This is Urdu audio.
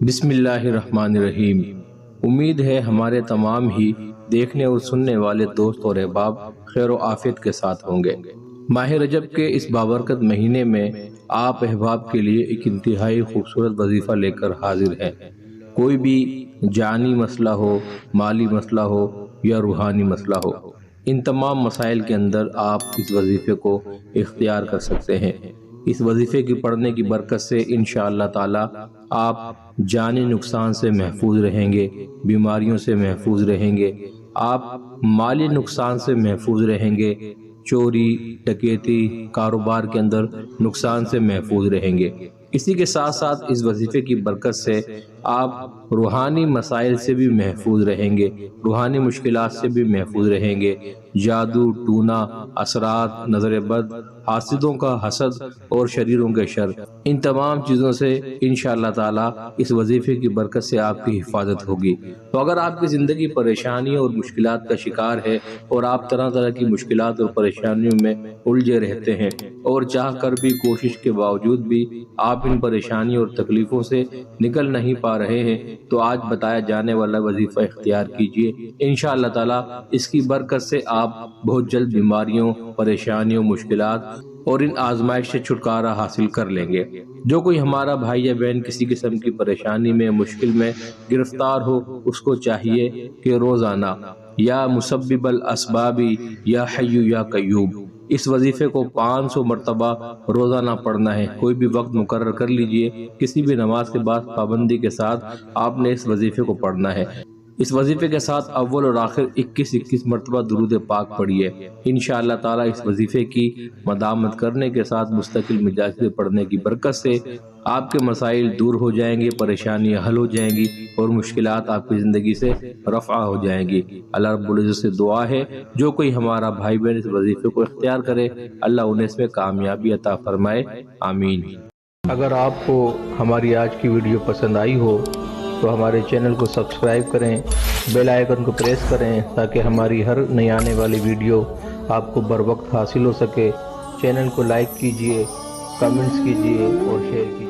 بسم اللہ الرحمن الرحیم۔ امید ہے ہمارے تمام ہی دیکھنے اور سننے والے دوست اور احباب خیر و عافیت کے ساتھ ہوں گے۔ ماہ رجب کے اس بابرکت مہینے میں آپ احباب کے لیے ایک انتہائی خوبصورت وظیفہ لے کر حاضر ہیں۔ کوئی بھی جانی مسئلہ ہو، مالی مسئلہ ہو یا روحانی مسئلہ ہو، ان تمام مسائل کے اندر آپ اس وظیفے کو اختیار کر سکتے ہیں۔ اس وظیفے کی پڑھنے کی برکت سے انشاءاللہ تعالی آپ جانی نقصان سے محفوظ رہیں گے، بیماریوں سے محفوظ رہیں گے، آپ مالی نقصان سے محفوظ رہیں گے، چوری ڈکیتی کاروبار کے اندر نقصان سے محفوظ رہیں گے۔ اسی کے ساتھ ساتھ اس وظیفے کی برکت سے آپ روحانی مسائل سے بھی محفوظ رہیں گے، روحانی مشکلات سے بھی محفوظ رہیں گے۔ جادو ٹونا اثرات نظر بد، حاسدوں کا حسد اور شریروں کے شر، ان تمام چیزوں سے انشاءاللہ تعالی اس وظیفے کی برکت سے آپ کی حفاظت ہوگی۔ تو اگر آپ کی زندگی پریشانی اور مشکلات کا شکار ہے اور آپ طرح طرح کی مشکلات اور پریشانیوں میں الجھے رہتے ہیں اور چاہ کر بھی کوشش کے باوجود بھی آپ ان پریشانیوں اور تکلیفوں سے نکل نہیں پا رہے ہیں، تو آج بتایا جانے والا وظیفہ اختیار کیجئے۔ انشاءاللہ تعالی اس کی برکت سے آپ بہت جلد بیماریوں، پریشانیوں، مشکلات اور ان آزمائش سے چھٹکارا حاصل کر لیں گے۔ جو کوئی ہمارا بھائی یا بہن کسی قسم کی پریشانی میں، مشکل میں گرفتار ہو، اس کو چاہیے کہ روزانہ یا مسبب الاسباب یا حی یا قیوم اس وظیفے کو 500 مرتبہ روزانہ پڑھنا ہے۔ کوئی بھی وقت مقرر کر لیجئے، کسی بھی نماز کے بعد پابندی کے ساتھ آپ نے اس وظیفے کو پڑھنا ہے۔ اس وظیفے کے ساتھ اول اور آخر 21 مرتبہ درود پاک پڑھیے۔ انشاءاللہ تعالی اس وظیفے کی مدامت کرنے کے ساتھ مستقل مزاج سے پڑھنے کی برکت سے آپ کے مسائل دور ہو جائیں گے، پریشانیاں حل ہو جائیں گی اور مشکلات آپ کی زندگی سے رفع ہو جائیں گی۔ اللہ رب العزت سے دعا ہے جو کوئی ہمارا بھائی بہن اس وظیفے کو اختیار کرے، اللہ انہیں اس میں کامیابی عطا فرمائے، آمین۔ اگر آپ کو ہماری آج کی ویڈیو پسند آئی ہو تو ہمارے چینل کو سبسکرائب کریں، بیل آئیکن کو پریس کریں تاکہ ہماری ہر نئی آنے والی ویڈیو آپ کو بر وقت حاصل ہو سکے۔ چینل کو لائک کیجئے، کمنٹس کیجئے اور شیئر کیجئے۔